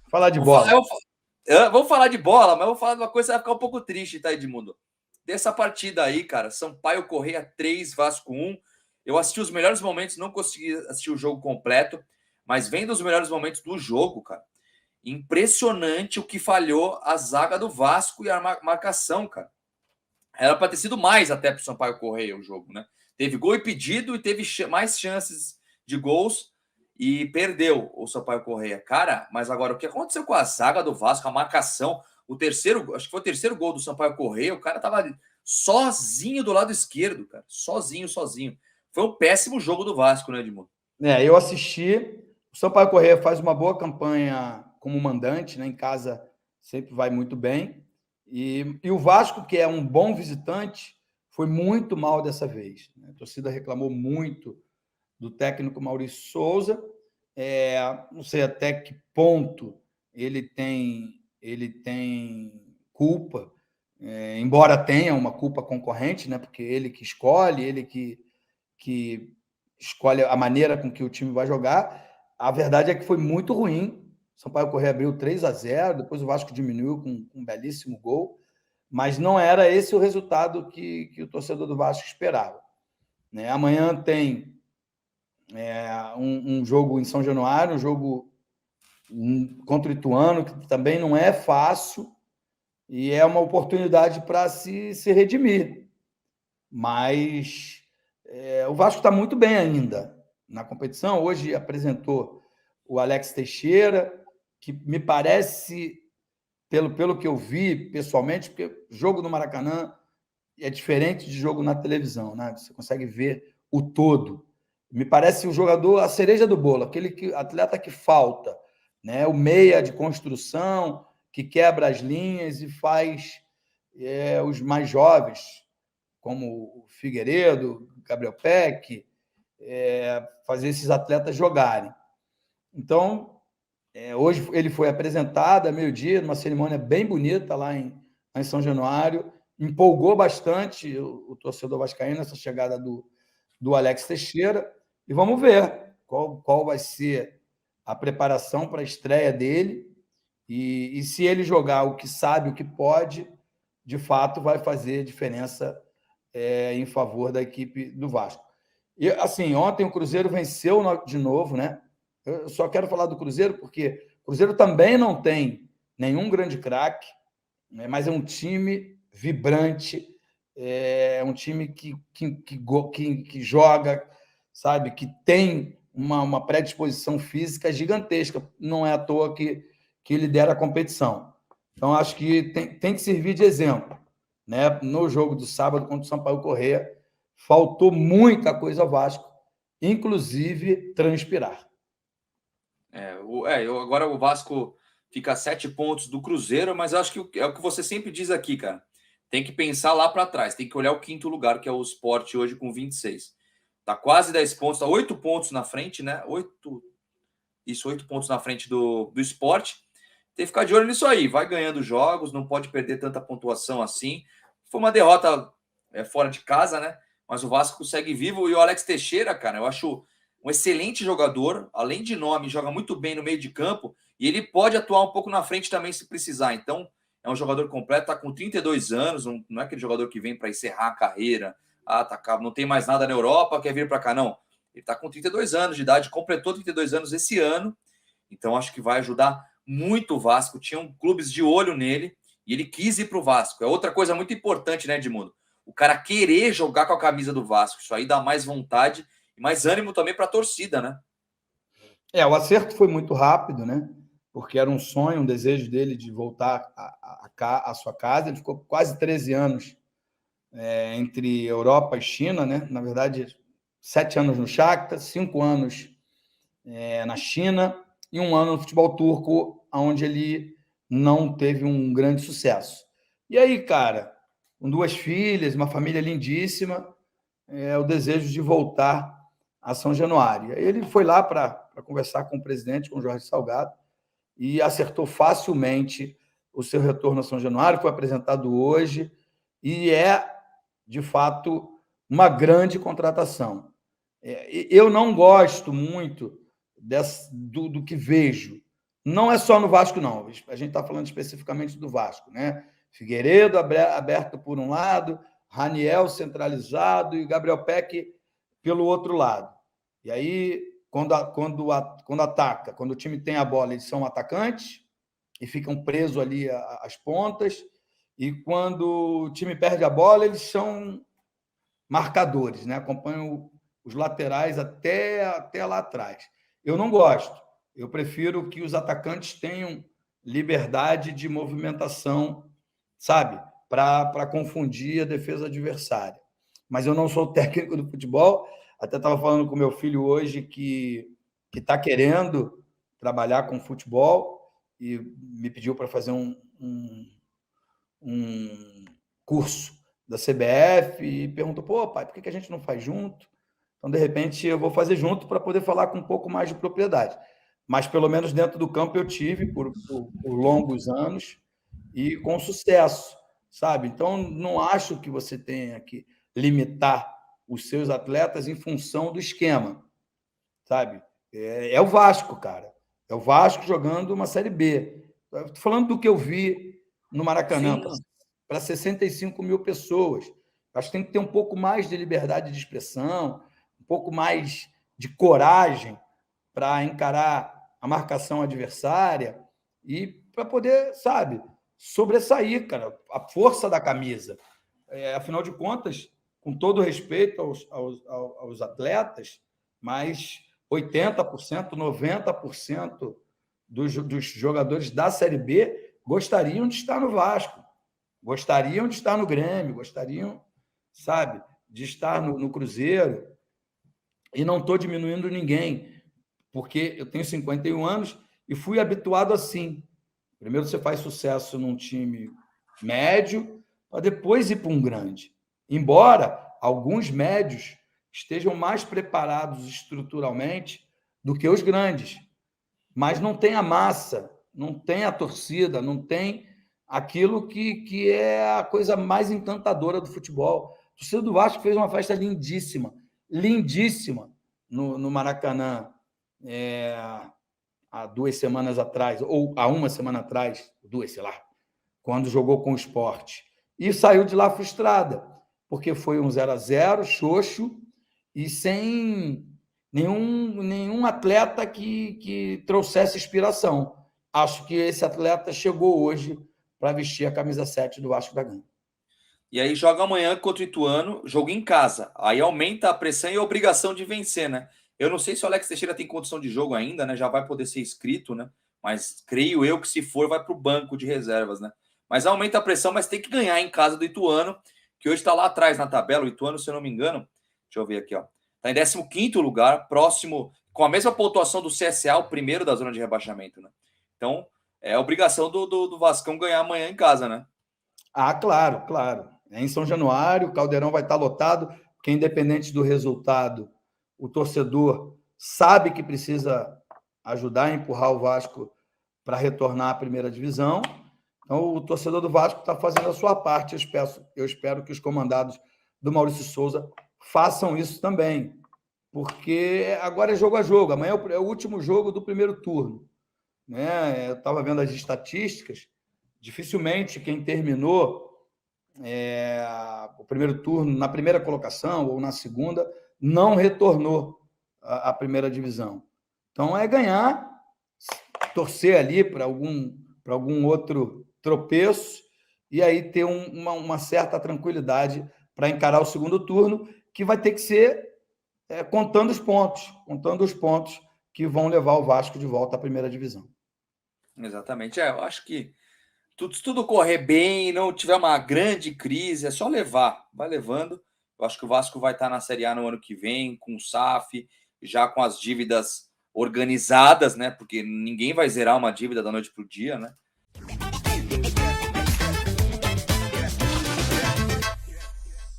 Falar de bola. Vamos falar de bola, mas eu vou falar de uma coisa que vai ficar um pouco triste, tá, Edmundo? Dessa partida aí, cara, Sampaio Corrêa 3, Vasco 1. Eu assisti os melhores momentos, não consegui assistir o jogo completo, mas vendo os melhores momentos do jogo, cara, impressionante o que falhou a zaga do Vasco e a marcação, cara. Era para ter sido mais até para o Sampaio Corrêa o jogo, né? Teve gol impedido e teve mais chances de gols e perdeu o Sampaio Corrêa. Cara, mas agora o que aconteceu com a zaga do Vasco, a marcação, o terceiro, acho que foi o terceiro gol do Sampaio Corrêa, o cara tava sozinho do lado esquerdo, cara, sozinho. Foi um péssimo jogo do Vasco, né, Edmundo? Eu assisti. O Sampaio Corrêa faz uma boa campanha como mandante, né? Em casa sempre vai muito bem. E o Vasco, que é um bom visitante, foi muito mal dessa vez. A torcida reclamou muito do técnico Maurício Souza. Não sei até que ponto ele tem culpa, embora tenha uma culpa concorrente, né? Porque ele que escolhe, ele que escolhe a maneira com que o time vai jogar. A verdade é que foi muito ruim. O Sampaio Corrêa abriu 3-0, depois o Vasco diminuiu com um belíssimo gol, mas não era esse o resultado que o torcedor do Vasco esperava. Né? Amanhã tem um jogo em São Januário, um jogo contra o Ituano, que também não é fácil, e é uma oportunidade para se redimir. Mas o Vasco está muito bem ainda na competição. Hoje apresentou o Alex Teixeira, que me parece, pelo que eu vi pessoalmente, porque jogo no Maracanã é diferente de jogo na televisão, né? Você consegue ver o todo. Me parece o jogador, a cereja do bolo, atleta que falta, né? O meia de construção, que quebra as linhas e faz os mais jovens, como o Figueiredo, Gabriel Peck, fazer esses atletas jogarem. Então, hoje ele foi apresentado a meio-dia, numa cerimônia bem bonita lá em São Januário, empolgou bastante o torcedor vascaíno essa chegada do Alex Teixeira, e vamos ver qual vai ser a preparação para a estreia dele, e se ele jogar o que sabe, o que pode, de fato vai fazer diferença em favor da equipe do Vasco. E, assim, ontem o Cruzeiro venceu de novo, né? Eu só quero falar do Cruzeiro porque o Cruzeiro também não tem nenhum grande craque, né? Mas é um time vibrante, é um time que joga, sabe? Que tem uma predisposição física gigantesca. Não é à toa que lidera a competição. Então, acho que tem que servir de exemplo. Né? No jogo do sábado contra o Sampaio Corrêa, faltou muita coisa ao Vasco, inclusive transpirar. Agora o Vasco fica a 7 pontos do Cruzeiro, mas acho que é o que você sempre diz aqui, cara. Tem que pensar lá para trás, tem que olhar o quinto lugar, que é o Sport hoje com 26. Tá quase 10 pontos, tá 8 pontos na frente, né? 8 pontos na frente do Sport. Tem que ficar de olho nisso aí. Vai ganhando jogos, não pode perder tanta pontuação assim. Foi uma derrota fora de casa, né? Mas o Vasco segue vivo. E o Alex Teixeira, cara, eu acho um excelente jogador. Além de nome, joga muito bem no meio de campo. E ele pode atuar um pouco na frente também se precisar. Então, é um jogador completo, tá com 32 anos. Não é aquele jogador que vem para encerrar a carreira. Não tem mais nada na Europa, quer vir para cá, não. Ele tá com 32 anos de idade, completou 32 anos esse ano. Então, acho que vai ajudar muito o Vasco. Tinham clubes de olho nele e ele quis ir para o Vasco. É outra coisa muito importante, né, Edmundo? O cara querer jogar com a camisa do Vasco. Isso aí dá mais vontade e mais ânimo também para a torcida, né? O acerto foi muito rápido, né? Porque era um sonho, um desejo dele de voltar à sua casa. Ele ficou quase 13 anos entre Europa e China, né? Na verdade, 7 anos no Shakhtar, 5 anos na China e 1 ano no futebol turco, onde ele não teve um grande sucesso. E aí, cara, com 2 filhas, uma família lindíssima, o desejo de voltar a São Januário. Aí ele foi lá para conversar com o presidente, com o Jorge Salgado, e acertou facilmente o seu retorno a São Januário, foi apresentado hoje, e de fato, uma grande contratação. Eu não gosto muito do que vejo, Não é só no Vasco, não. A gente está falando especificamente do Vasco, né? Figueiredo aberto por um lado, Raniel centralizado e Gabriel Peck pelo outro lado. E aí, quando ataca, quando o time tem a bola, eles são atacantes e ficam presos ali às pontas. E quando o time perde a bola, eles são marcadores, né? Acompanham os laterais até lá atrás. Eu não gosto. Eu prefiro que os atacantes tenham liberdade de movimentação, sabe? Para confundir a defesa adversária. Mas eu não sou técnico do futebol. Até estava falando com meu filho hoje que está querendo trabalhar com futebol e me pediu para fazer um curso da CBF e perguntou: pô, pai, por que a gente não faz junto? Então, de repente, eu vou fazer junto para poder falar com um pouco mais de propriedade. Mas, pelo menos dentro do campo, eu tive por longos anos e com sucesso, sabe? Então, não acho que você tenha que limitar os seus atletas em função do esquema, sabe? É o Vasco, cara. É o Vasco jogando uma Série B. Estou falando do que eu vi no Maracanã, para 65 mil pessoas. Acho que tem que ter um pouco mais de liberdade de expressão, um pouco mais de coragem para encarar a marcação adversária e para poder, sabe, sobressair, cara, a força da camisa. Afinal de contas, com todo respeito aos atletas, mas 80%, 90% dos jogadores da Série B gostariam de estar no Vasco, gostariam de estar no Grêmio, gostariam, sabe, de estar no Cruzeiro. E não estou diminuindo ninguém, porque eu tenho 51 anos e fui habituado assim. Primeiro você faz sucesso num time médio, para depois ir para um grande. Embora alguns médios estejam mais preparados estruturalmente do que os grandes, mas não tem a massa, não tem a torcida, não tem aquilo que é a coisa mais encantadora do futebol. O torcedor do Vasco fez uma festa lindíssima, lindíssima no Maracanã, há 2 semanas atrás, ou há 1 semana atrás, 2, sei lá, quando jogou com o Sport. E saiu de lá frustrada, porque foi um 0-0, xoxo, e sem nenhum atleta que trouxesse inspiração. Acho que esse atleta chegou hoje para vestir a camisa 7 do Vasco da Gama. E aí joga amanhã contra o Ituano, jogo em casa. Aí aumenta a pressão e a obrigação de vencer, né? Eu não sei se o Alex Teixeira tem condição de jogo ainda, né? Já vai poder ser inscrito, né? Mas creio eu que se for, vai para o banco de reservas, né? Mas aumenta a pressão, mas tem que ganhar em casa do Ituano, que hoje está lá atrás na tabela. O Ituano, se eu não me engano, deixa eu ver aqui, ó. Está em 15º lugar, próximo, com a mesma pontuação do CSA, o primeiro da zona de rebaixamento, né? Então, é a obrigação do Vascão ganhar amanhã em casa, né? Ah, claro, claro. É em São Januário, o Caldeirão vai estar lotado, porque independente do resultado, o torcedor sabe que precisa ajudar a empurrar o Vasco para retornar à primeira divisão. Então, o torcedor do Vasco está fazendo a sua parte. Eu espero que os comandados do Maurício Souza façam isso também, porque agora é jogo a jogo. Amanhã é o último jogo do primeiro turno, né? Eu estava vendo as estatísticas. Dificilmente quem terminou o primeiro turno na primeira colocação ou na segunda não retornou à primeira divisão. Então, é ganhar, torcer ali para algum outro tropeço e aí ter uma certa tranquilidade para encarar o segundo turno, que vai ter que ser contando os pontos que vão levar o Vasco de volta à primeira divisão. Exatamente. Eu acho que se tudo correr bem, não tiver uma grande crise, é só levar. Vai levando. Eu acho que o Vasco vai estar na Série A no ano que vem, com o SAF, já com as dívidas organizadas, né? Porque ninguém vai zerar uma dívida da noite para o dia, né?